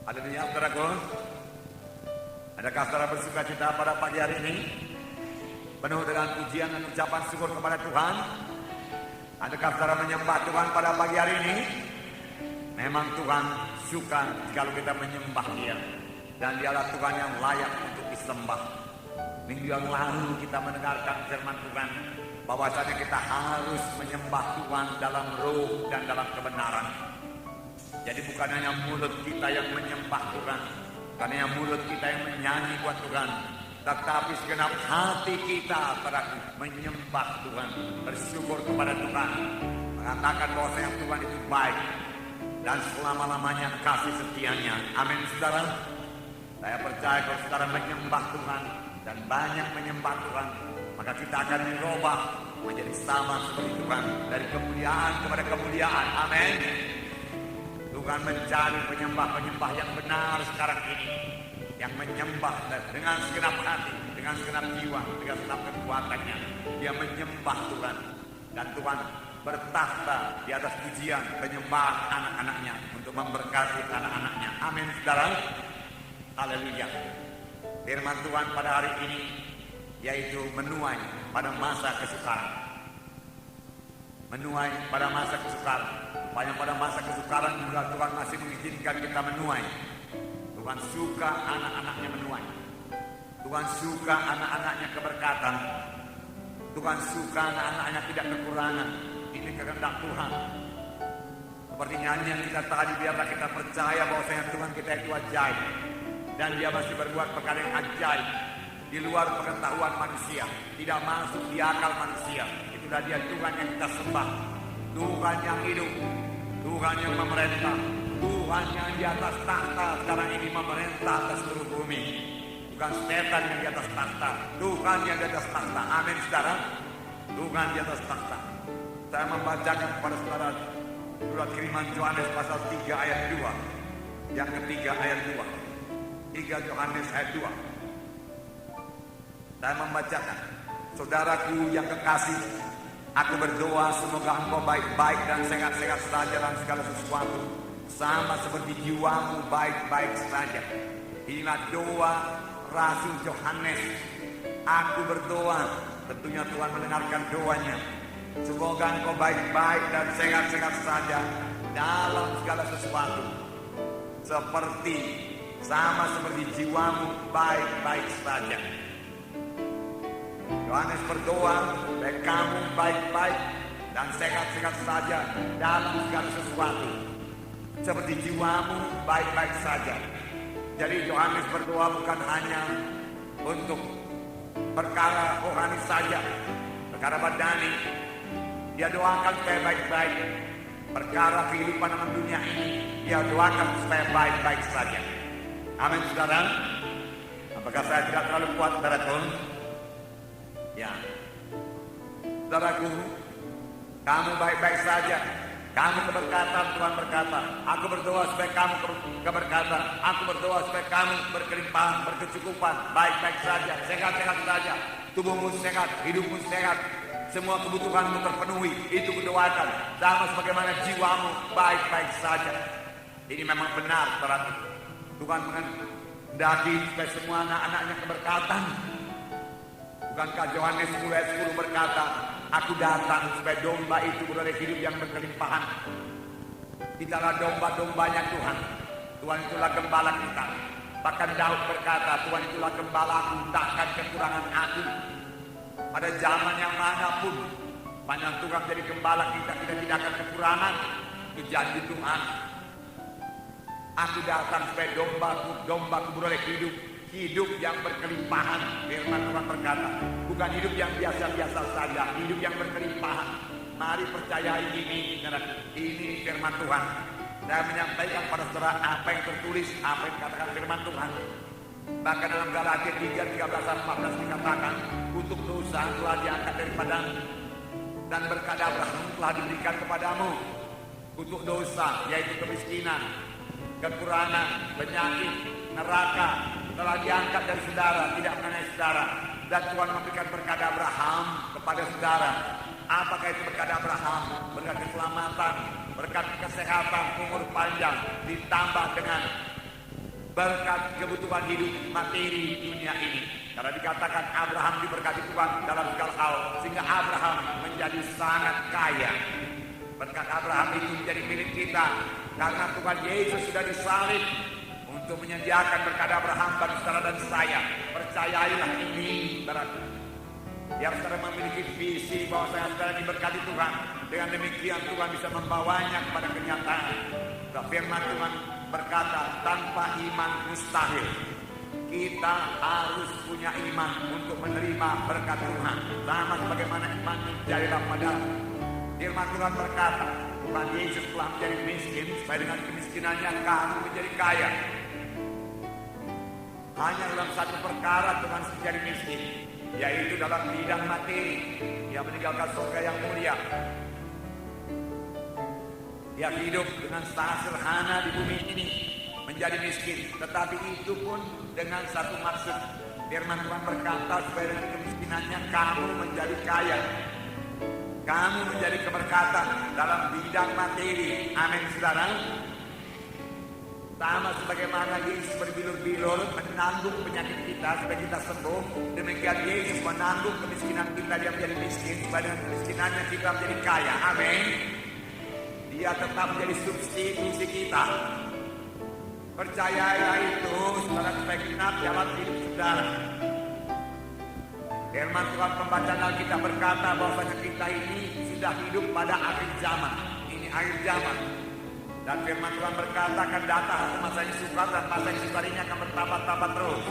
Haleluya, saudaraku. Adakah saudara bersuka cita pada pagi hari ini? Penuh dengan pujian dan ucapan syukur kepada Tuhan. Adakah saudara menyembah Tuhan pada pagi hari ini? Memang Tuhan suka kalau kita menyembah Dia. Dan Dialah Tuhan yang layak untuk disembah. Minggu yang lalu kita mendengarkan firman Tuhan bahwasanya kita harus menyembah Tuhan dalam roh dan dalam kebenaran. Jadi bukan hanya mulut kita yang menyembah Tuhan, bukan hanya mulut kita yang menyanyi buat Tuhan, tetapi segenap hati kita menyembah Tuhan, bersyukur kepada Tuhan, mengatakan bahwasanya Tuhan itu baik dan selama-lamanya kasih setianya. Amin, saudara. Saya percaya kalau saudara menyembah Tuhan dan banyak menyembah Tuhan, maka kita akan dirubah menjadi sama seperti Tuhan, dari kemuliaan kepada kemuliaan. Amin. Tuhan mencari penyembah-penyembah yang benar sekarang ini, yang menyembah dengan segenap hati, dengan segenap jiwa, dengan segenap kekuatannya. Dia menyembah Tuhan, dan Tuhan bertakhta di atas pujian penyembahan anak-anaknya untuk memberkati anak-anaknya. Amin, saudara. Haleluya. Firman Tuhan pada hari ini yaitu menuai pada masa kesukaran. Menuai pada masa kesukaran. Banyak pada masa kesukaran juga Tuhan masih mengizinkan kita menuai. Tuhan suka anak-anaknya menuai. Tuhan suka anak-anaknya keberkatan. Tuhan suka anak-anaknya tidak kekurangan. Ini kehendak Tuhan. Seperti nyanyian kita tadi, biarlah kita percaya bahwasanya Tuhan kita itu ajaib. Dan Dia masih berbuat perkara yang ajaib di luar pengetahuan manusia, tidak masuk di akal manusia. Itulah Dia Tuhan yang kita sembah, Tuhan yang hidup, Tuhan yang memerintah, Tuhan yang di atas tahta sekarang ini memerintah atas seluruh bumi. Bukan setan yang di atas tahta, Tuhan yang di atas tahta. Amin, saudara. Tuhan di atas tahta. Saya membacakan kepada saudara surat kiriman Yohanes pasal 3 ayat 2. Yang ketiga ayat 2. 3 Yohanes ayat 2. Saya membacakan, saudaraku yang kekasih, aku berdoa semoga engkau baik-baik dan sehat-sehat saja dalam segala sesuatu, sama seperti jiwamu baik-baik saja. Inilah doa Rasul Yohanes. Aku berdoa, tentunya Tuhan mendengarkan doanya. Semoga engkau baik-baik dan sehat-sehat saja dalam segala sesuatu, sama seperti jiwamu baik-baik saja. Yohanes berdoa supaya kamu baik-baik dan sehat-sehat saja dalam segala sesuatu, seperti jiwamu baik-baik saja. Jadi Yohanes berdoa bukan hanya untuk perkara rohani saja, perkara badani. Dia doakan supaya baik-baik. Perkara kehidupan dalam dunia ini, dia doakan supaya baik-baik saja. Amin, saudara. Apakah saya tidak terlalu kuat, saudaraku? Ya, saudaraku, kamu baik-baik saja. Kamu keberkatan, Tuhan berkata. Aku berdoa supaya kamu keberkatan. Aku berdoa supaya kamu berkelimpahan, berkecukupan, baik-baik saja, sehat-sehat saja. Tubuhmu sehat, hidupmu sehat, semua kebutuhanmu terpenuhi. Itu kudoakan. Sama sebagaimana jiwamu baik-baik saja. Ini memang benar, saudaraku. Tuhan menghendaki supaya semua anak-anaknya keberkatan. Bukankah Yohanes 10 ayat 10 berkata, aku datang supaya domba itu beroleh hidup yang berkelimpahan. Kitalah domba-dombanya Tuhan. Tuhan itulah gembala kita. Bahkan Daud berkata, Tuhan itulah gembalaku, takkan kekurangan aku. Pada zaman yang manapun, panjang Tuhan jadi gembala kita tidak akan kekurangan. Itu janji Tuhan. Aku datang supaya dombaku beroleh hidup yang berkelimpahan. Firman Tuhan berkata, bukan hidup yang biasa-biasa saja, hidup yang berkelimpahan. Mari percayai ini, ini firman Tuhan. Saya menyampaikan pada saudara apa yang tertulis, apa yang dikatakan firman Tuhan. Bahkan dalam Galatia 3:13-14 dikatakan, untuk dosa telah diangkat daripadamu, dan berkat Abraham telah diberikan kepadamu. Untuk dosa, yaitu kemiskinan, kekurangan, penyakit, neraka, telah diangkat dari saudara, tidak mengenai saudara. Dan Tuhan memberikan berkat Abraham kepada saudara. Apakah itu berkat Abraham? Berkat keselamatan, berkat kesehatan, umur panjang, ditambah dengan berkat kebutuhan hidup materi dunia ini. Karena dikatakan Abraham diberkati Tuhan dalam segala hal, sehingga Abraham menjadi sangat kaya. Berkat Abraham itu menjadi milik kita, karena Tuhan Yesus sudah disalib untuk menyediakan berkat Abraham bagi saudara dan saya. Percayailah ini, saudara. Yang saudara memiliki visi bahwa saudara diberkati Tuhan, dengan demikian Tuhan bisa membawanya kepada kenyataan. Firman Tuhan berkata, tanpa iman mustahil. Kita harus punya iman untuk menerima berkat Tuhan. Sama sebagaimana iman menjadilah padamu. Firman Tuhan berkata, Tuhan Yesus telah menjadi miskin supaya dengan kemiskinannya kamu menjadi kaya. Hanya dalam satu perkara Tuhan menjadi miskin, yaitu dalam bidang materi. Dia meninggalkan surga yang mulia. Dia hidup dengan sangat sederhana di bumi ini, menjadi miskin. Tetapi itu pun dengan satu maksud. Firman Tuhan berkata, supaya dengan kemiskinannya kamu menjadi kaya. Kamu menjadi keberkatan dalam bidang materi. Amin, saudara. Sama sebagaimana Yesus berbilur-bilur menanggung penyakit kita supaya kita sembuh, demikian Yesus menanggung kemiskinan kita, dia menjadi miskin supaya dengan kemiskinannya kita menjadi kaya. Amin. Dia tetap menjadi substitusi kita. Percayailah itu, saudara, supaya genap dalam hidup saudara. Firman Tuhan pembacaan Alkitab berkata bahwasanya kita ini sudah hidup pada akhir zaman. Ini akhir zaman. Dan firman Tuhan berkata akan datang masa yang sukar, dan masa yang sukar ini akan bertambah-tambah terus.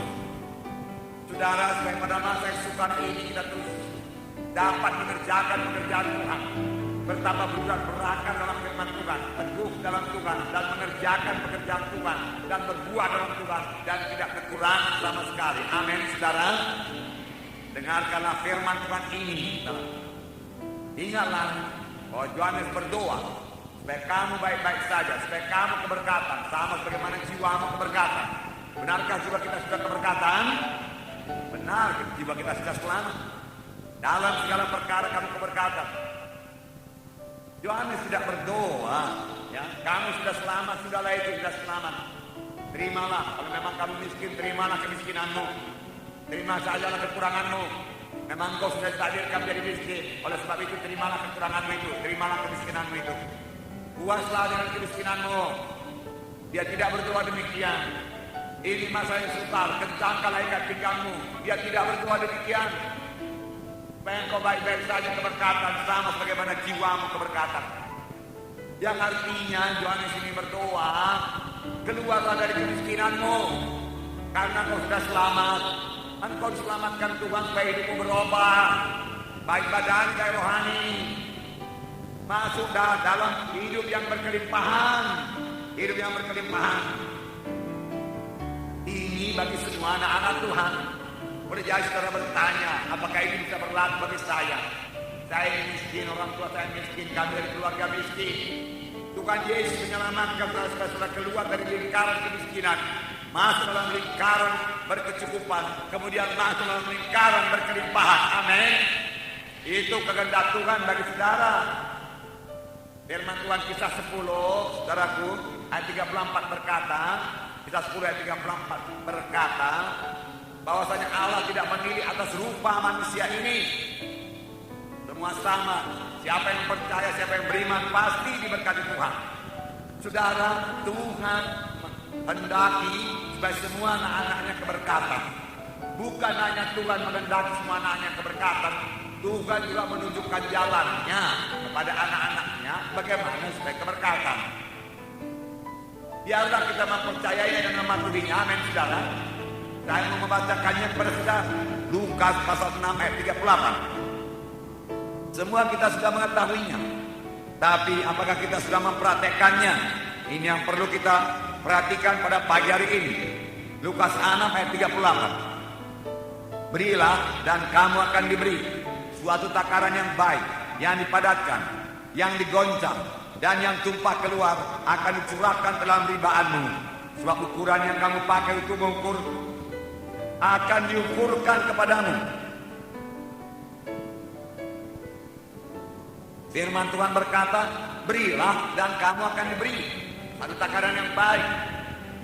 Saudara, supaya pada masa yang sukar ini kita terus dapat mengerjakan pekerjaan Tuhan, bertambah berakar dalam firman Tuhan, teguh dalam Tuhan, dan mengerjakan pekerjaan Tuhan, dan berbuah dalam Tuhan, dan tidak kekurangan sama sekali. Amin, saudara. Dengarkanlah firman Tuhan ini. Ingatlah bahwa Yohanes berdoa supaya kamu baik-baik saja, supaya kamu keberkatan, sama sebagaimana jiwamu keberkatan. Benarkah jiwa kita sudah keberkatan? Benar, jiwa kita sudah selamat. Dalam segala perkara kamu keberkatan. Yohanes tidak berdoa, ya, kamu sudah selamat, sudahlah itu sudah selamat. Terimalah, kalau memang kamu miskin, terimalah kemiskinanmu. Terima sajalah kekuranganmu. Memang kau sudah ditakdirkan menjadi miskin, oleh sebab itu terimalah kekuranganmu itu, terimalah kemiskinanmu itu. Puaslah dengan kemiskinanmu. Dia tidak berdoa demikian. Ini masa yang sukar, kencangkanlah ikat pinggangmu. Dia tidak berdoa demikian. Supaya engkau baik-baik saja keberkatan, sama sebagaimana jiwamu keberkatan. Yang artinya Yohanes ini berdoa, keluarlah dari kemiskinanmu, karena kau sudah selamat. Engkau diselamatkan Tuhan supaya hidupmu berubah, baik badan dan rohani. Masuk dalam hidup yang berkelimpahan. Hidup yang berkelimpahan. Ini bagi semua anak-anak Tuhan. Boleh jadi saudara bertanya, apakah ini bisa berlaku bagi saya? Saya miskin, orang tua saya miskin, kami dari keluarga miskin. Tuhan Yesus menyelamatkan saudara-saudara keluar dari lingkaran kemiskinan, masuk dalam lingkaran berkecukupan, kemudian masuk dalam lingkaran berkelimpahan. Amin. Itu kehendak Tuhan bagi saudara. Firman Tuhan kisah 10, saudaraku, ayat 34 berkata, kisah 10 ayat 34 berkata, bahwasanya Allah tidak memilih atas rupa manusia ini. Semua sama. Siapa yang percaya, siapa yang beriman pasti diberkati Tuhan. Saudara, Tuhan hendaki supaya semua anak-anaknya keberkatan. Bukan hanya Tuhan menghendaki semua anaknya keberkatan, Tuhan juga menunjukkan jalannya kepada anak-anaknya bagaimana supaya keberkatan. Biarlah kita mempercayainya dan mematuhinya. Amin, saudara. Saya mau membacakannya kepada saudara. Lukas pasal 6 ayat 38. Semua kita sudah mengetahuinya, tapi apakah kita sudah mempraktekannya? Ini yang perlu kita perhatikan pada pagi hari ini. Lukas 6 ayat 38. Berilah dan kamu akan diberi. Suatu takaran yang baik, yang dipadatkan, yang digoncang, dan yang tumpah keluar akan dicurahkan dalam ribaanmu. Sebab ukuran yang kamu pakai untuk mengukur akan diukurkan kepadamu. Firman Tuhan berkata, berilah dan kamu akan diberi. Satu takaran yang baik,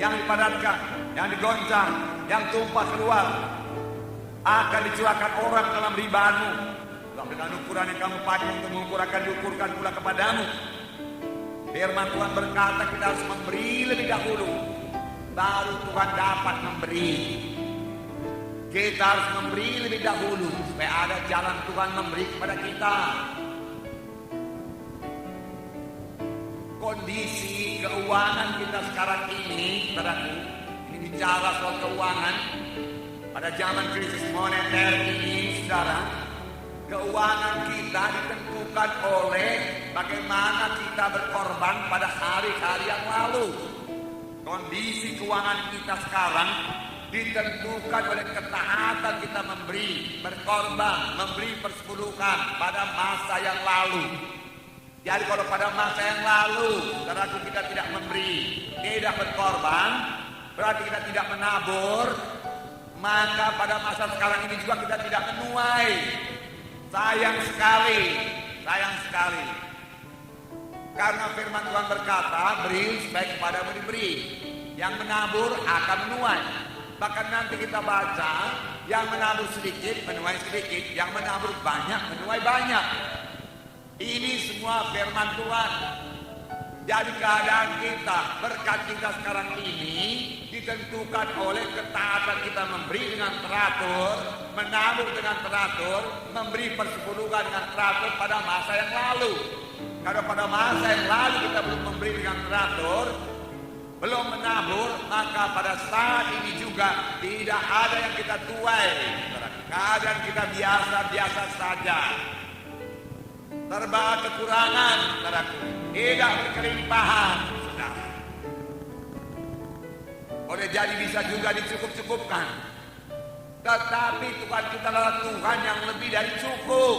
yang dipadatkan, yang digoncang, yang tumpah keluar, akan dicurahkan orang dalam ribamu. Dengan ukuran yang kamu pakai untuk mengukur akan diukurkan pula kepadamu. Firman Tuhan berkata kita harus memberi lebih dahulu, baru Tuhan dapat memberi. Kita harus memberi lebih dahulu supaya ada jalan Tuhan memberi kepada kita. Kondisi keuangan kita sekarang ini, saudaraku, ini bicara soal keuangan pada zaman krisis moneter ini, saudara. Keuangan kita ditentukan oleh bagaimana kita berkorban pada hari-hari yang lalu. Kondisi keuangan kita sekarang ditentukan oleh ketaatan kita memberi, berkorban, memberi persepuluhan pada masa yang lalu. Jadi kalau pada masa yang lalu, saudaraku, kita tidak memberi, tidak berkorban, berarti kita tidak menabur, maka pada masa sekarang ini juga kita tidak menuai. Sayang sekali. Karena firman Tuhan berkata, beri supaya kepadamu diberi. Yang menabur akan menuai. Bahkan nanti kita baca, yang menabur sedikit menuai sedikit, yang menabur banyak menuai banyak. Ini semua firman Tuhan. Jadi keadaan kita, berkat kita sekarang ini ditentukan oleh ketaatan kita memberi dengan teratur, menabur dengan teratur, memberi persepuluhan dengan teratur pada masa yang lalu. Kalau pada masa yang lalu kita belum memberi dengan teratur, belum menabur, maka pada saat ini juga tidak ada yang kita tuai. Keadaan kita biasa-biasa saja. Serba kekurangan, saudaraku, tidak berkelimpahan, saudara. Boleh jadi bisa juga dicukup-cukupkan, tetapi Tuhan kita adalah Tuhan yang lebih dari cukup.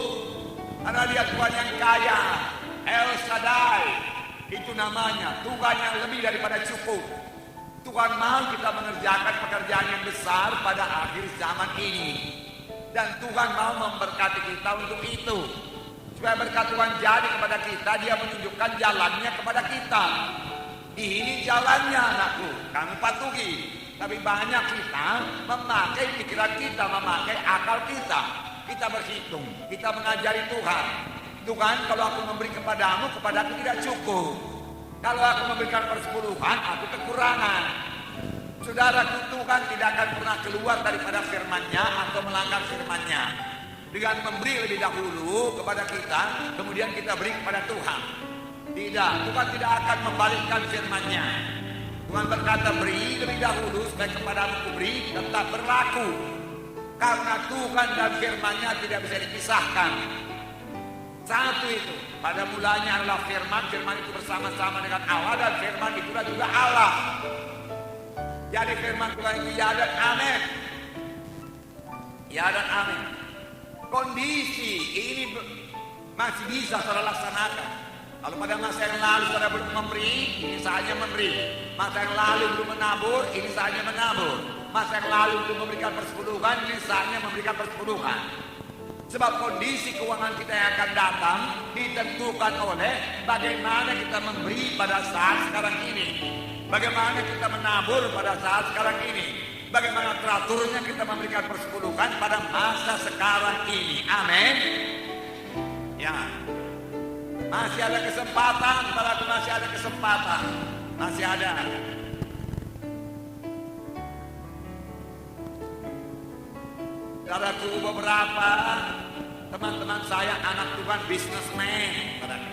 Karena Dia Tuhan yang kaya, El Shaddai, itu namanya Tuhan yang lebih daripada cukup. Tuhan mau kita mengerjakan pekerjaan yang besar pada akhir zaman ini, dan Tuhan mau memberkati kita untuk itu. Supaya berkat Tuhan jadi kepada kita, Dia menunjukkan jalannya kepada kita. Ini jalannya, anakku, kamu patuhi. Tapi banyak kita memakai pikiran kita, memakai akal kita. Kita berhitung, kita mengajari Tuhan. Tuhan, kalau aku memberi kepadamu tidak cukup. Kalau aku memberikan persepuluhan, aku kekurangan. Saudaraku, Tuhan tidak akan pernah keluar daripada firman-Nya atau melanggar firman-Nya. Dengan memberi lebih dahulu kepada kita, kemudian kita beri kepada Tuhan. Tidak, Tuhan tidak akan membalikkan firman-Nya. Tuhan berkata beri lebih dahulu supaya kepadamu kuberi, tetap berlaku. Karena Tuhan dan firman-Nya tidak bisa dipisahkan. Satu itu, pada mulanya adalah firman, firman itu bersama-sama dengan Allah, dan firman itu juga Allah. Jadi firman Tuhan itu ya dan amin. Ya dan amin. Kondisi ini masih bisa saudara laksanakan. Kalau pada masa yang lalu saudara belum memberi, ini saatnya memberi. Masa yang lalu belum menabur, ini saatnya menabur. Masa yang lalu belum memberikan persepuluhan, ini saatnya memberikan persepuluhan. Sebab kondisi keuangan kita yang akan datang ditentukan oleh bagaimana kita memberi pada saat sekarang ini, bagaimana kita menabur pada saat sekarang ini, bagaimana teraturnya kita memberikan persepuluhan pada masa sekarang ini. Amin. Ya, masih ada kesempatan, saudaraku, masih ada kesempatan, masih ada. Saudaraku, beberapa teman-teman saya anak Tuhan businessman, saudaraku.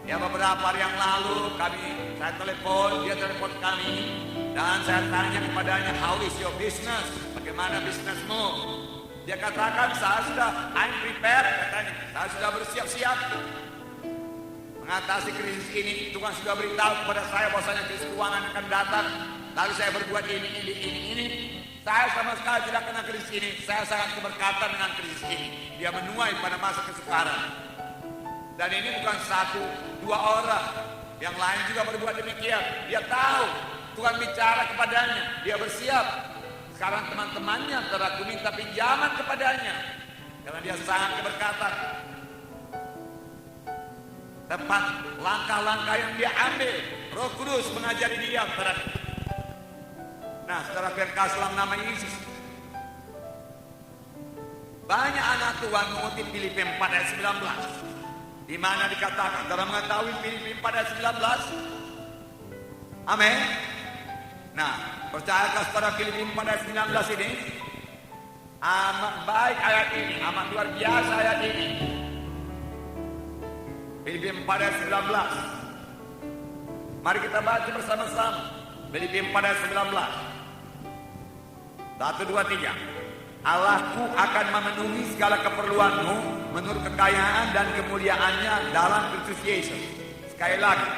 Ya, beberapa hari yang lalu saya telepon kami, dan saya tanya kepadanya, how is your business? Bagaimana bisnismu? Dia katakan, I'm prepared, katanya. Saya sudah bersiap-siap mengatasi krisis ini. Tuhan sudah beritahu kepada saya bahwasanya krisis keuangan akan datang. Lalu saya berbuat ini. Saya sama sekali tidak kena krisis ini. Saya sangat keberkatan dengan krisis ini. Dia menuai pada masa kesukaran. Dan ini bukan 1-2 orang. Yang lain juga berbuat demikian. Dia tahu Tuhan bicara kepadanya. Dia bersiap. Sekarang teman-temannya telah minta pinjaman kepadanya. Karena dia sangat keberkatan. Tepat langkah-langkah yang dia ambil, Roh Kudus mengajari dia. Nah, saudara kasih dalam nama Yesus. Banyak anak Tuhan mengutip Filipi 4 ayat 19. Di mana dikatakan, saudara mengetahui Filipi 4 ayat 19? Amin. Nah, percayakah saudara Filipi 4 ayat 19 ini? Amat baik ayat ini, amat luar biasa ayat ini. Filipi 4 ayat 19. Mari kita baca bersama-sama. Filipi 4 ayat 19. 1, 2, 3. Allahku akan memenuhi segala keperluanmu menurut kekayaan dan kemuliaannya dalam Kristus Yesus. Sekali lagi,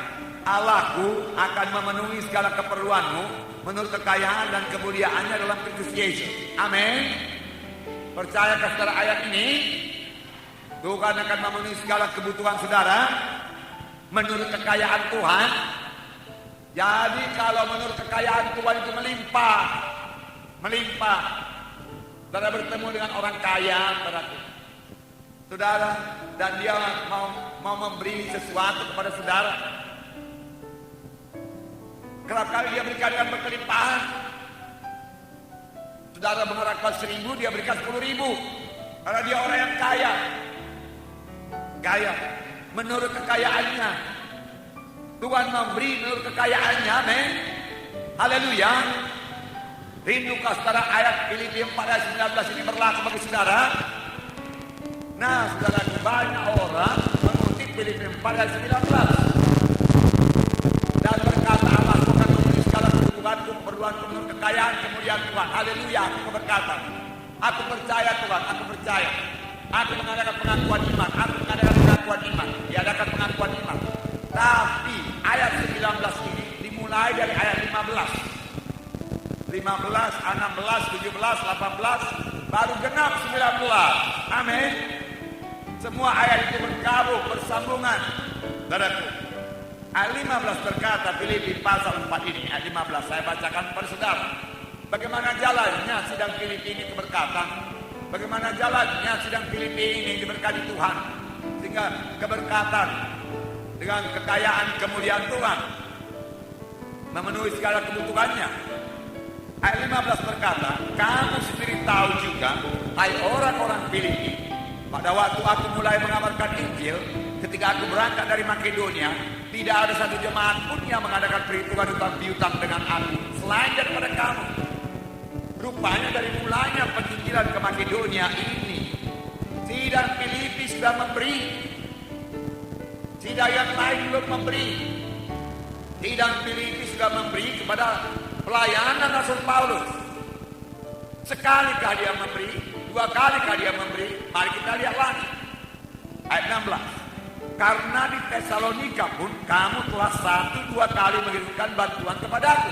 Allahku akan memenuhi segala keperluanmu menurut kekayaan dan kemuliaannya dalam Kristus Yesus. Amin. Percayakah saudara ayat ini? Tuhan akan memenuhi segala kebutuhan saudara menurut kekayaan Tuhan. Jadi kalau menurut kekayaan Tuhan itu melimpah. Saudara bertemu dengan orang kaya berarti saudara, dan dia mau memberi sesuatu kepada saudara. Kerap kali dia berikan dengan berkelimpahan. Saudara mengharapkan 1.000, dia berikan 10.000. Karena dia orang yang kaya. Kaya menurut kekayaannya. Tuhan memberi menurut kekayaannya. Amin. Haleluya. Rindukah saudara ayat Filipi 4 ayat 19 ini berlaku bagi saudara? Nah, saudara, banyak orang mengutip Filipi 4 ayat 19 dan berkata, Allah akan memenuhi segala kebutuhanku, keperluanku menurut kekayaan kemuliaan Tuhan. Haleluya. Aku berkata, aku percaya Tuhan, aku percaya. Aku mengadakan pengakuan iman, diadakan pengakuan iman. Tapi ayat 19 ini dimulai dari ayat 15, 16, 17, 18, baru genap 19. Amin. Semua ayat itu bergabung, bersambungan. Saudaraku, ayat 15 berkata, Filipi pasal 4 ini, ayat 15 saya bacakan kepada saudara. Bagaimana jalannya sidang Filipi ini keberkatan? Bagaimana jalannya sidang Filipi ini diberkati Tuhan? Sehingga keberkatan dengan kekayaan kemuliaan Tuhan memenuhi segala kebutuhannya. Ayat 15 berkata, kamu sendiri tahu juga, hai orang-orang Filipi, pada waktu aku mulai mengabarkan Injil, ketika aku berangkat dari Makedonia, tidak ada satu jemaat pun yang mengadakan perhitungan utang piutang dengan aku, selain daripada kamu. Rupanya dari mulanya penginjilan ke Makedonia ini, sidang Filipi sudah memberi, sidang yang lain belum memberi. Sidang Filipi sudah memberi kepada pelayanan Rasul Paulus. Sekalikah dia memberi? 2 kalikah dia memberi? Mari kita lihat lagi. Ayat 16. Karena di Tesalonika pun kamu telah 1-2 kali mengirimkan bantuan kepadaku.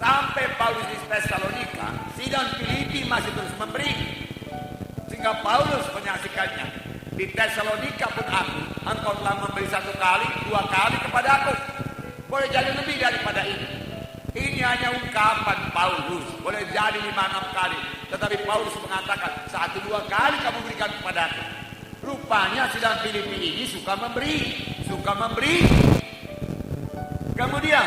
Sampai Paulus di Tesalonika, sidang Filipi masih terus memberi. Sehingga Paulus menyaksikannya. Di Tesalonika pun engkau telah memberi 1 kali, 2 kali kepadaku. Boleh jadi lebih daripada ini. Ini hanya ungkapan Paulus. Boleh jadi 5-6 kali. Tetapi Paulus mengatakan 1-2 kali kamu berikan kepadaku. Rupanya sidang Filipi ini suka memberi. Kemudian,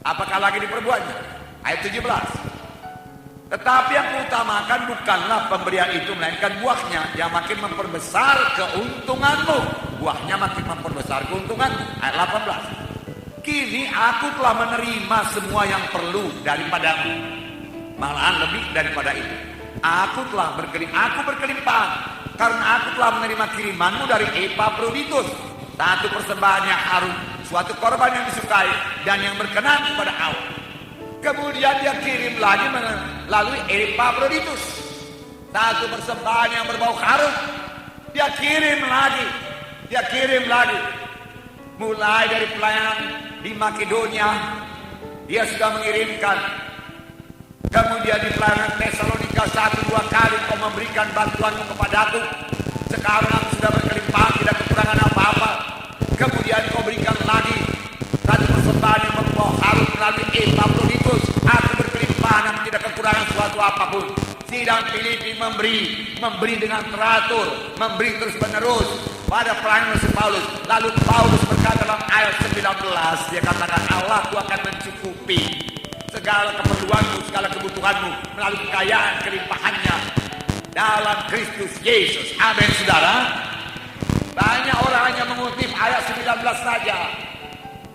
apakah lagi diperbuatnya? Ayat 17. Tetapi yang kuutamakan bukanlah pemberian itu, melainkan buahnya yang makin memperbesar keuntunganmu. Buahnya makin memperbesar keuntunganmu. Ayat 18. Kini aku telah menerima semua yang perlu daripadamu, malahan lebih daripada itu. Aku berkelimpahan, karena aku telah menerima kirimanmu dari Epafroditus, satu persembahan yang harum, suatu korban yang disukai dan yang berkenan kepada Allah. Kemudian dia kirim lagi melalui Epafroditus, satu persembahan yang berbau harum. Dia kirim lagi. Mulai dari pelayanan di Makedonia, dia sudah mengirimkan. Kemudian di pelayanan Tesalonika 1-2 kali kau memberikan bantuanmu kepadaku. Sekarang aku sudah berkelimpahan, tidak kekurangan apa-apa. Kemudian kau berikan lagi satu persembahan yang membawa harum melalui Epafroditus. Aku berkelimpahan, aku tidak kekurangan suatu apapun. Sidang Filipi memberi dengan teratur, memberi terus menerus pada pelayanan Rasul Paulus. Lalu Paulus berkata dalam ayat 19, dia katakan, Allahku akan mencukupi segala keperluanmu, segala kebutuhanmu melalui kekayaan kelimpahannya dalam Kristus Yesus. Amin, saudara. Banyak orang hanya mengutip ayat 19 saja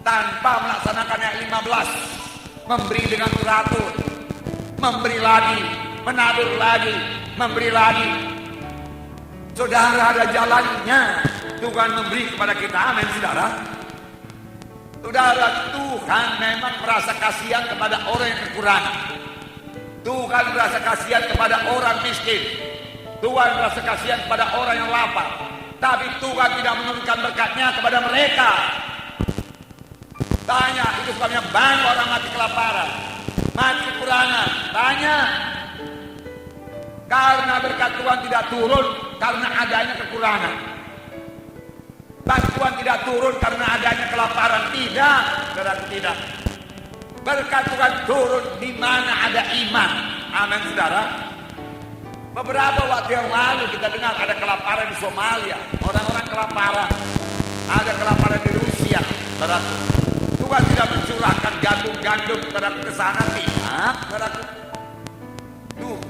tanpa melaksanakan ayat 15. Memberi dengan teratur, memberi lagi, menabur lagi, memberi lagi. Saudara, ada jalannya Tuhan memberi kepada kita. Amin, saudara. Saudara, Tuhan memang merasa kasihan kepada orang yang kekurangan. Tuhan merasa kasihan kepada orang miskin. Tuhan merasa kasihan kepada orang yang lapar. Tapi Tuhan tidak menurunkan berkat-Nya kepada mereka. Tanya, itu sebabnya banyak orang mati kelaparan, mati kekurangan. Tanya, karena berkat Tuhan tidak turun karena adanya kekurangan. Bantuan tidak turun karena adanya kelaparan. Tidak, saudara, tidak. Berkat Tuhan turun di mana ada iman. Amin, saudara. Beberapa waktu yang lalu kita dengar ada kelaparan di Somalia. Orang-orang kelaparan. Ada kelaparan di Rusia. Saudara, Tuhan tidak mencurahkan gandum-gandum ke sana. Tidak, saudara.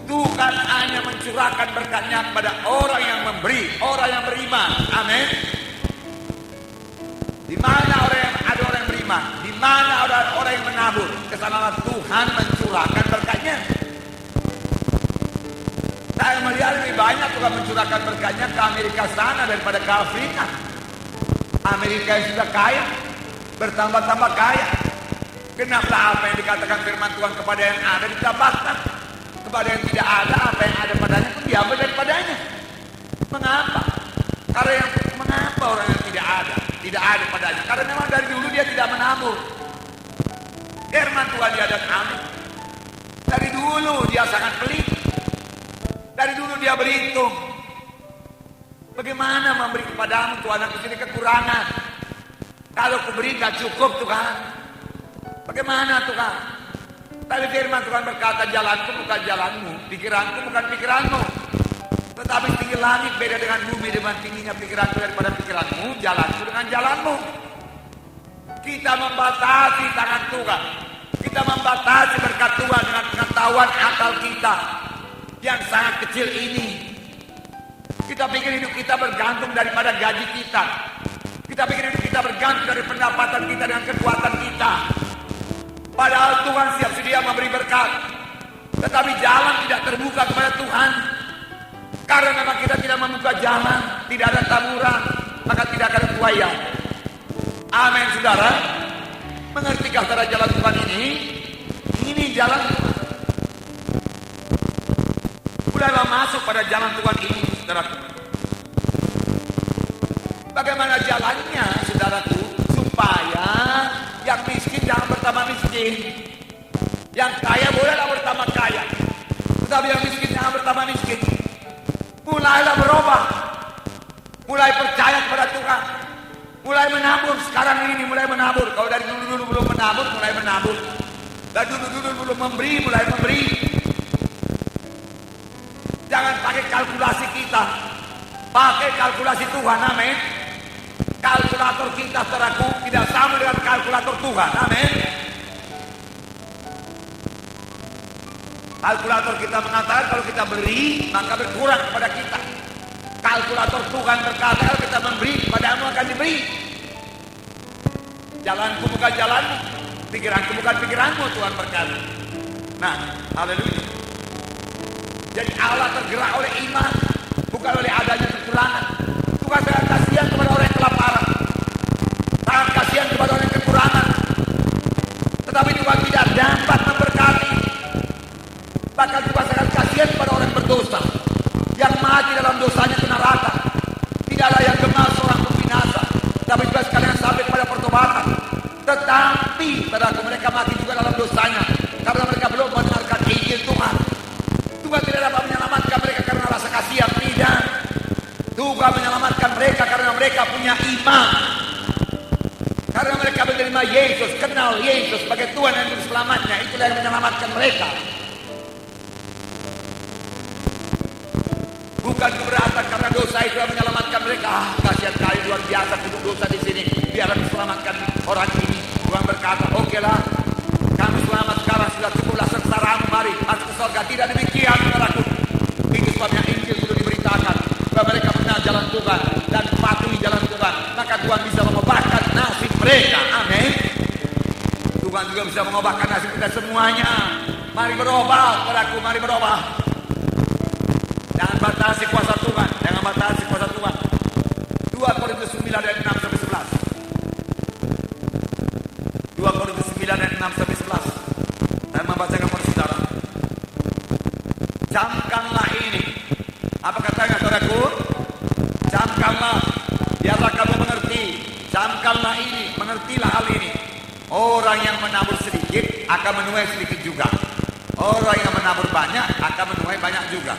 Tuhan hanya mencurahkan berkat-Nya kepada orang yang memberi, orang yang beriman. Amin. Di mana ada orang yang beriman, di mana ada orang yang menabur, kesanalah Tuhan mencurahkan berkat-Nya. Saya melihat lebih banyak Tuhan mencurahkan berkat-Nya ke Amerika sana daripada ke Afrika. Amerika yang sudah kaya, bertambah-tambah kaya. Kenapa apa yang dikatakan firman Tuhan kepada yang ada ditambahkan, kepada yang tidak ada, apa yang ada padanya pun diambil daripadanya. Mengapa? Karena mengapa orang yang tidak ada padanya? Karena memang dari dulu dia tidak menabur. Firman Tuhan dia ada kami. Dari dulu dia sangat pelit. Dari dulu dia berhitung. Bagaimana memberi kepadamu Tuhan yang kesini kekurangan? Kalau kuberi gak cukup Tuhan. Bagaimana Tuhan? Tapi firman Tuhan berkata, jalanku bukan jalanmu, pikiranku bukan pikiranmu. Tetapi tinggi langit beda dengan bumi, dengan tingginya pikiranku daripada pikiranmu, jalanku dengan jalanmu. Kita membatasi tangan Tuhan. Kita membatasi berkat Tuhan dengan pengetahuan akal kita yang sangat kecil ini. Kita pikir hidup kita bergantung daripada gaji kita. Kita pikir hidup kita bergantung dari pendapatan kita dengan kekuatan kita. Padahal Tuhan siap sedia memberi berkat. Tetapi jalan tidak terbuka kepada Tuhan. Karena memang kita tidak membuka jalan, tidak ada taburan, maka tidak akan tuayan. Amin, saudara. Mengertikah saudara jalan Tuhan ini? Ini jalan Tuhan. Mulailah masuk pada jalan Tuhan ini, saudaraku. Bagaimana jalannya, saudaraku, supaya yang miskin jangan bertambah miskin, yang kaya bolehlah bertambah kaya, tetapi yang miskin jangan bertambah miskin. Mulailah berubah, mulai percaya kepada Tuhan, mulai menabur. Sekarang ini mulai menabur. Kalau dari dulu belum menabur, mulai menabur. Dari dulu belum memberi, mulai memberi. Jangan pakai kalkulasi kita, pakai kalkulasi Tuhan. Amin. Kalkulator kita, saudaraku, tidak sama dengan kalkulator Tuhan. Amin. Kalkulator kita mengatakan kalau kita beri maka berkurang kepada kita. Kalkulator Tuhan berkata kalau kita memberi padamu akan diberi. Jalanku bukan jalanmu, pikiranku bukan pikiranmu, Tuhan berkata. Nah, haleluya. Jadi Allah tergerak oleh iman, bukan oleh adanya kekurangan. Tuhan sangat kasihan kepada orang yang kelaparan, sangat kasihan kepada orang yang kekurangan. Tetapi Tuhan tidak dapat memberkati. Bahkan Tuhan sangat kasihan kepada orang yang berdosa, yang mati dalam dosanya ke neraka. Tidaklah yang gemas seorang pun binasa, tapi juga sekalian sampai kepada pertobatan. Tetapi saudaraku, mereka mati juga dalam dosanya karena mereka belum mendengarkan Injil Tuhan. Tuhan tidak dapat menyelamatkan mereka karena rasa kasihan. Tidak. Tuhan menyelamatkan mereka karena mereka punya iman. Karena mereka menerima Yesus, kenal Yesus sebagai Tuhan dan Juru Selamatnya. Itulah yang menyelamatkan mereka. Bukan keberatan karena dosa itu yang menyelamatkan mereka. Kasihan kali luar biasa hidup dosa di sini. Biar diselamatkan orang ini. Tuhan berkata, okelah, kamu selamat sekarang sudah dosamu, mari masuk ke surga. Tidak demikian, saudaraku. Itu sebabnya Injil perlu diberitakan bahwa mereka mengenal jalan Tuhan dan patuhi jalan Tuhan, maka Tuhan bisa mengubahkan nasib mereka. Amin. Tuhan juga bisa mengubahkan nasib kita semuanya. Mari berubah, saudaraku, mari berubah. Jangan batasi kuasa Tuhan, jangan batasi kuasa Tuhan. 2 Korintus 9 ayat 6 sampai 11. 2 Korintus 9 ayat 6 sampai 11. Saya membacakan kepada saudara. Camkanlah ini. Apa katanya, saudaraku? Camkanlah, biarlah kamu mengerti. Camkanlah ini, mengertilah hal ini. Orang yang menabur sedikit akan menuai sedikit juga. Orang yang menabur banyak akan menuai banyak juga.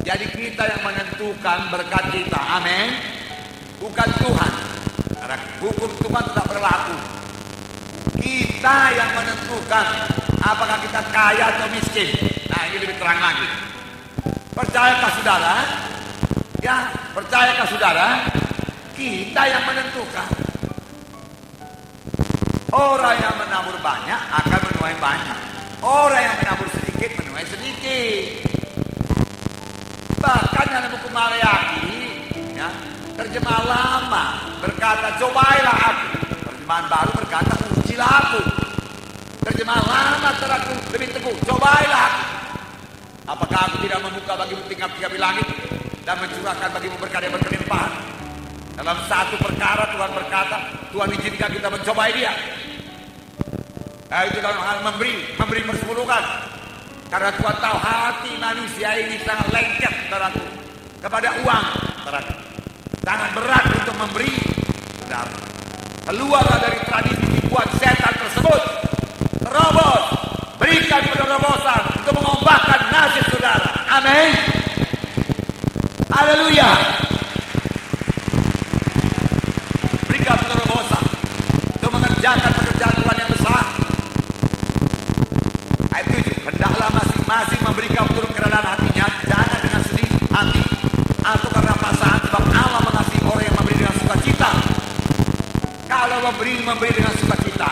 Jadi kita yang menentukan berkat kita. Amin. Bukan Tuhan. Karena hukum Tuhan tidak berlaku. Kita yang menentukan apakah kita kaya atau miskin. Nah, ini lebih terang lagi. Percayakah saudara? Ya, percayakah saudara? Kita yang menentukan. Orang yang menabur banyak akan menuai banyak. Orang yang menabur sedikit menuai sedikit. Bahkan dalam buku Maleakhi, ya, terjemah lama berkata, cobailah aku. Terjemahan baru berkata, ujilah aku. Terjemah lama teraku lebih teguh, cobailah aku. Apakah aku tidak membuka bagimu tingkap-tingkap di langit dan mencurahkan bagimu berkat yang berkelimpahan? Dalam satu perkara Tuhan berkata, Tuhan izinkan kita mencobai dia. Itu dalam hal memberi persepuluhan. Karena Tuhan tahu hati manusia ini sangat lengket, saudaraku, kepada uang, saudaraku. Sangat berat untuk memberi, saudara. Keluarlah dari tradisi tipuan setan tersebut. Terobos, berikan penerobosan untuk mengubahkan nasib saudara. Amin. Haleluya. Berikan penerobosan untuk mengerjakan pekerjaan Tuhan yang besar. Ayat 7. Hendaklah masing-masing memberikan turut kerelaan hatinya, jangan dengan sedih hati atau karena paksaan, sebab Allah mengasihi orang yang memberi dengan sukacita. Kalau memberi dengan sukacita,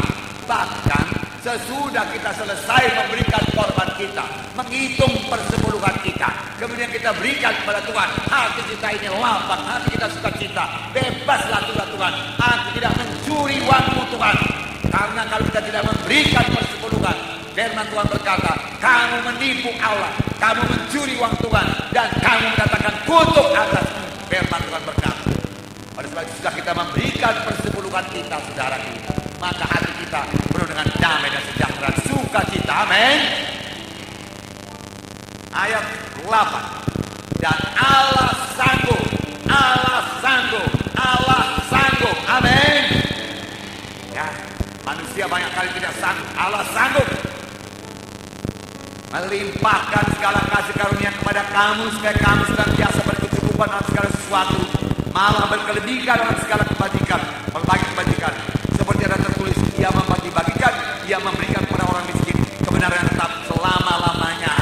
bahkan sesudah kita selesai memberikan korban kita, menghitung persepuluhan kita, kemudian kita berikan kepada Tuhan, hati kita ini lapang, hati kita sukacita, bebaslah Tuhan. Aku tidak mencuri uangmu Tuhan, karena kalau kita tidak memberikan persepuluhan, firman Tuhan berkata, kamu menipu Allah, kamu mencuri uang Tuhan, dan kamu mendatangkan kutuk atasmu. Firman Tuhan berkata. Pada sebab itu sudah kita memberikan persepuluhan kita, saudara kita, maka hati kita penuh dengan damai dan sejahtera, sukacita. Amin. Ayat 8. Dan Allah sanggup, Allah sanggup, Allah sanggup. Amin. Ya, manusia banyak kali tidak sanggup, Allah sanggup melimpahkan segala kasih karunia kepada kamu, supaya kamu senantiasa berkecukupan dalam segala sesuatu, malah berkelebihan dalam segala kebajikan, berbagi kebajikan. Seperti ada tertulis, ia membagi-bagikan, ia memberikan kepada orang miskin kebenaran yang tetap selama-lamanya,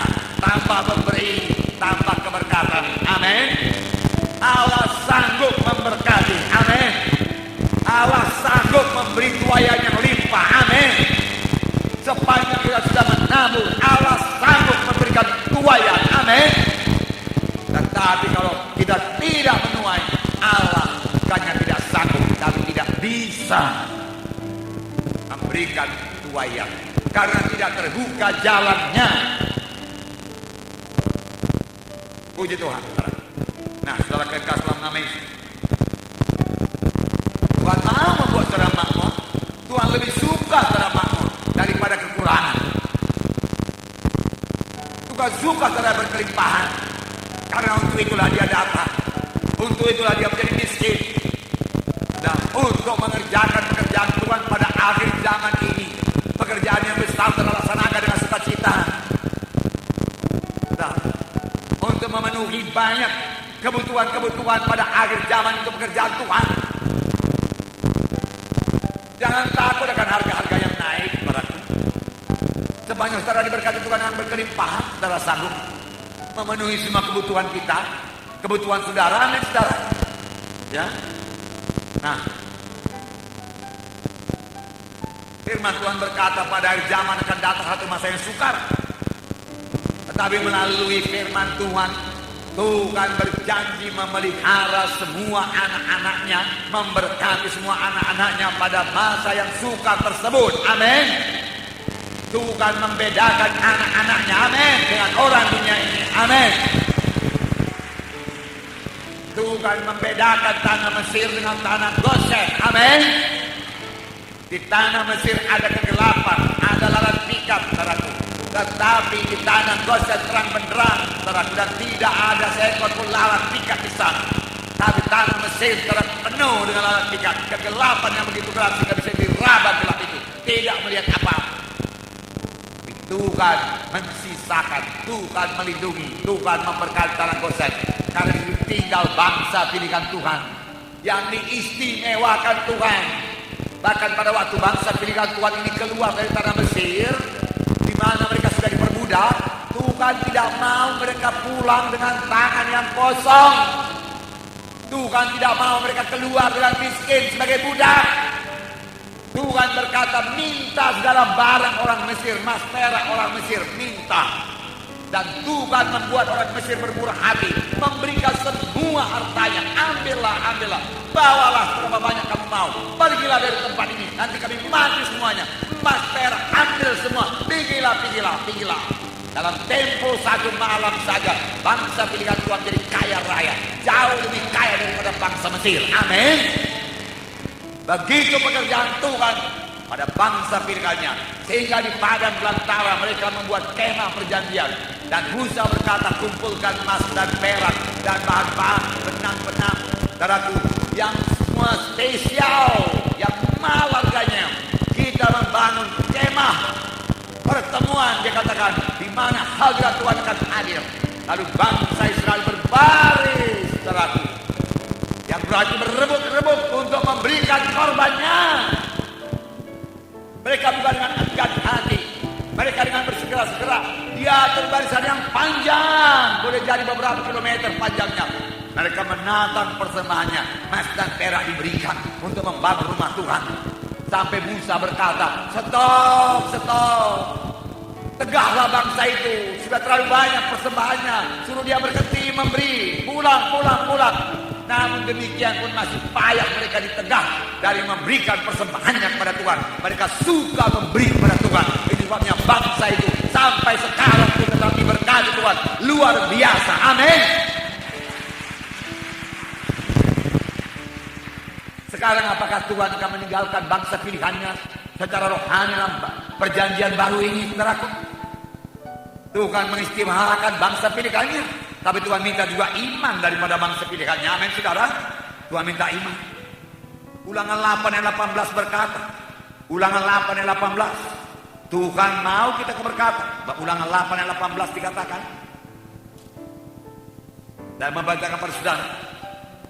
tanpa memberi, tanpa keberkatan. Amin. Allah sanggup memberkati. Amin. Allah sanggup memberi tuayan yang limpah. Amin. Sepanjang kita sudah menabur, Allah sanggup memberikan tuayan. Amin. Tetapi kalau kita tidak menuai, Allah bukannya tidak sanggup, tapi tidak bisa memberikan tuayan, karena tidak terbuka jalannya. Puji Tuhan. Nah, saudara kekasih dalam nama Yesus, Tuhan mau membuat saudara makmur. Tuhan lebih suka saudara makmur daripada kekurangan. Tuhan suka saudara berkelimpahan, karena untuk itulah dia datang, untuk itulah dia menjadi miskin, dan untuk mengerjakan pekerjaan Tuhan pada akhir zaman ini, pekerjaan yang besar terlaksanakan dengan sukacita, dan untuk memenuhi banyak kebutuhan-kebutuhan pada akhir zaman untuk pekerjaan Tuhan. Jangan takut akan harga-harga yang naik, saudaraku. Sebanyak saudara diberkati Tuhan yang berkelimpahan, saudara sanggup memenuhi semua kebutuhan kita, kebutuhan saudara, amin saudara. Ya. Nah, firman Tuhan berkata pada akhir zaman akan datang satu masa yang sukar. Tapi melalui firman Tuhan, Tuhan berjanji memelihara semua anak-anaknya, memberkati semua anak-anaknya pada masa yang sukar tersebut. Amin. Tuhan membedakan anak-anaknya, amin, dengan orang dunia ini. Amin. Tuhan membedakan tanah Mesir dengan tanah Gosen. Amin. Di tanah Mesir ada kegelapan, ada lalat pikat, saudaraku. Tetapi di tanah Gosen terang benderang, saudaraku, dan tidak ada seekor pun lalat pikat di sana. Tapi tanah Mesir saudara penuh dengan lalat pikat, kegelapan yang begitu gelap sehingga bisa diraba gelap itu, tidak melihat apa-apa. Tuhan mensisakan, Tuhan melindungi, Tuhan memberkati tanah Gosen. Karena itu tinggal bangsa pilihan Tuhan yang diistimewakan Tuhan. Bahkan pada waktu bangsa pilihan Tuhan ini keluar dari tanah Mesir, di mana mereka sudah diperbudak, Tuhan tidak mau mereka pulang dengan tangan yang kosong. Tuhan tidak mau mereka keluar dengan miskin sebagai budak. Tuhan berkata, minta segala barang orang Mesir, emas perak orang Mesir, minta. Dan Tuhan membuat orang Mesir bermurah hati, memberikan semua hartanya. Ambillah, ambillah, bawalah berapa banyak kamu mau, pergilah dari tempat ini, nanti kami mati semuanya. Emas perak ambil semua, pergilah, pergilah, pergilah. Dalam tempo 1 malam saja, bangsa pilihan Tuhan jadi kaya raya, jauh lebih kaya daripada bangsa Mesir. Amin. Begitu pekerjaan Tuhan pada bangsa pilihannya, sehingga di padang belantara mereka membuat kemah perjanjian. Dan Musa berkata, kumpulkan emas dan perak dan bahan-bahan benang-benang, saudaraku, yang semua spesial, yang mahal harganya. Kita membangun kemah pertemuan, dia katakan, di mana hadirat Tuhan akan hadir. Lalu bangsa Israel berbaris, saudaraku, yang berarti berebut-rebut untuk memberikan korbannya. Mereka bukan dengan enggan hati, mereka dengan bersegera-segera. Dia terbarisan yang panjang, boleh jadi beberapa kilometer panjangnya. Mereka menatang persembahannya, emas dan perak diberikan untuk membangun rumah Tuhan. Sampai Musa berkata, stop, stop, tegaklah bangsa itu, sudah terlalu banyak persembahannya, suruh dia berhenti memberi, pulang, pulang, pulang. Namun demikian pun masih payah mereka ditegah dari memberikan persembahannya kepada Tuhan. Mereka suka memberi kepada Tuhan. Itu sebabnya bangsa itu sampai sekarang pun tetap diberkati Tuhan. Luar biasa. Amin. Sekarang apakah Tuhan akan meninggalkan bangsa pilihannya secara rohani dalam perjanjian baru ini, saudaraku? Tuhan mengistimewakan bangsa pilihannya, tapi Tuhan minta juga iman daripada bangsa pilihannya. Amin, saudara. Tuhan minta iman. Ulangan 8 ayat 18 berkata, Ulangan 8 ayat 18, Tuhan mau kita keberkatan. Ulangan 8 ayat 18 dikatakan, dan membacakan pada saudara,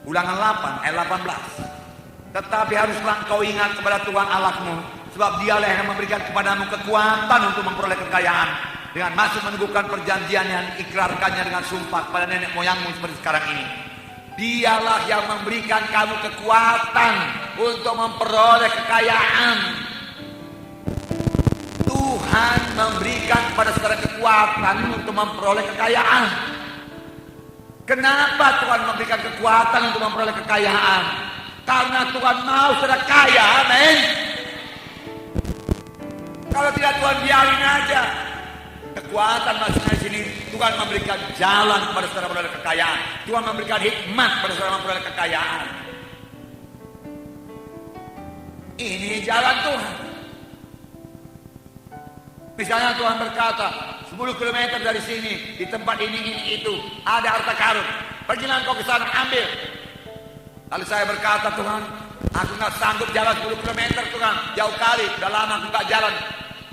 Ulangan 8 ayat 18, tetapi haruslah engkau ingat kepada Tuhan Allahmu, sebab dialah yang memberikan kepadamu kekuatan untuk memperoleh kekayaan, dengan masuk meneguhkan perjanjian yang ikrarkannya dengan sumpah kepada nenek moyangmu seperti sekarang ini. Dialah yang memberikan kamu kekuatan untuk memperoleh kekayaan. Tuhan memberikan kepada saudara kekuatan untuk memperoleh kekayaan. Kenapa Tuhan memberikan kekuatan untuk memperoleh kekayaan? Karena Tuhan mau saudara kaya. Amin. Kalau tidak, Tuhan biarin aja. Kekuatan maksudnya di sini, Tuhan memberikan jalan kepada saudara memperoleh kekayaan. Tuhan memberikan hikmat kepada saudara memperoleh kekayaan. Ini jalan Tuhan. Misalnya Tuhan berkata, 10 km dari sini, di tempat ini itu, ada harta karun. Pergilah engkau ke sana, ambil. Lalu saya berkata, Tuhan, aku nggak sanggup jalan 10 km, Tuhan. Jauh kali, udah lama aku nggak jalan.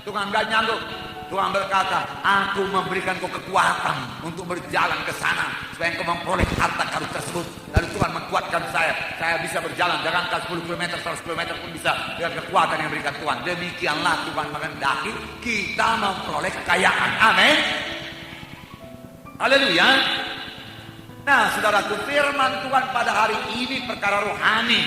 Tuhan nggak nyanggup. Tuhan berkata, aku memberikan kau kekuatan untuk berjalan ke sana, supaya engkau memperoleh harta karun tersebut. Lalu Tuhan menguatkan saya bisa berjalan, jangankan 10 km, 100 km pun bisa, dengan kekuatan yang diberikan Tuhan. Demikianlah Tuhan menghendaki kita memperoleh kekayaan. Amin. Haleluya. Nah, saudaraku, firman Tuhan pada hari ini perkara rohani.